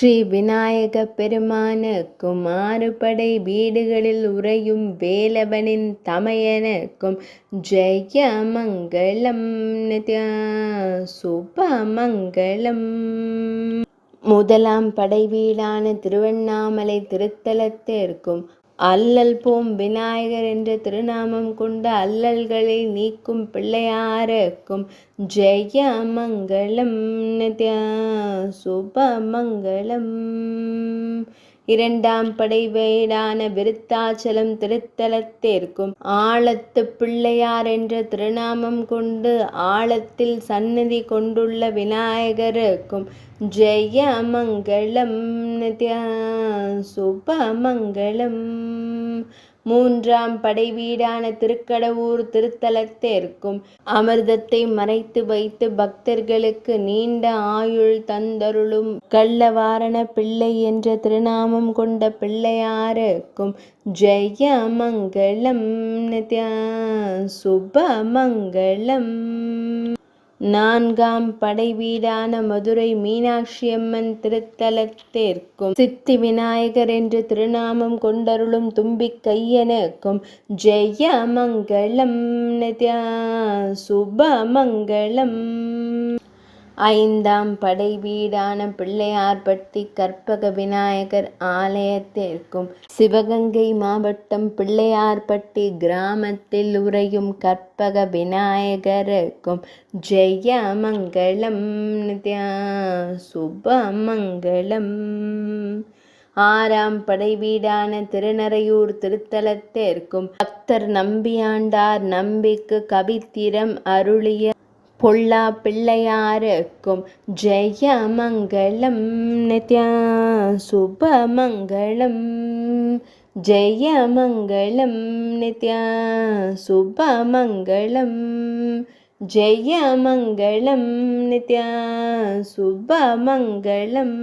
ஸ்ரீ விநாயக பெருமானுக்கும் ஆறுபடை வீடுகளில் உறையும் வேலவனின் தமையனுக்கும் ஜெயமங்கலம் நித்ய சுபமங்கலம். முதலாம் படை வீடான திருவண்ணாமலை திருத்தலத்திற்கும் அல்லல் போம் விநாயகர் என்ற திருநாமம் கொண்ட அல்லல்களை நீக்கும் பிள்ளையாருக்கும் ஜெயமங்கலம் நித்ய சுபமங்கலம். இரண்டாம் படை வீடான விருத்தாச்சலம் திருத்தலத்திற்கும் ஆழத்து பிள்ளையார் என்ற திருநாமம் கொண்டு ஆழத்தில் சந்நிதி கொண்டுள்ள விநாயகருக்கும் ஜெயமங்கலம் நித்ய சுபமங்கலம். மூன்றாம் படை வீடான திருக்கடவூர் திருத்தலத்திற்கும் அமிர்தத்தை மறைத்து வைத்து பக்தர்களுக்கு நீண்ட ஆயுள் தந்தருளும் கள்ளவாரண பிள்ளை என்ற திருநாமம் கொண்ட பிள்ளையாருக்கும் ஜெயமங்கலம் நித்ய சுபமங்கலம். நான்காம் படை வீடான மதுரை மீனாட்சியம்மன் திருத்தலத்திற்கும் சித்தி விநாயகர் என்று திருநாமம் கொண்டருளும் தும்பிக்கையனுக்கும் ஜெயமங்கலம் நித்ய சுபமங்கலம். ஐந்தாம் படை வீடான பிள்ளையார்பட்டி கற்பக விநாயகர் ஆலயத்திற்கும் சிவகங்கை மாவட்டம் பிள்ளையார்பட்டி கிராமத்தில் உறையும் கற்பக விநாயகருக்கும் ஜெயமங்கலம் நித்ய சுபமங்கலம். ஆறாம் படை வீடான திருநறையூர் திருத்தலத்திற்கும் பக்தர் நம்பியாண்டார் நம்பிக்கு கவித்திரம் அருளிய பொல்லா பிள்ளையாருக்கும் ஜெயமங்கலம் நித்ய சுபமங்கலம். ஜெயமங்கலம் நித்ய சுபமங்கலம். ஜெயமங்கலம் நித்ய சுபமங்கலம்.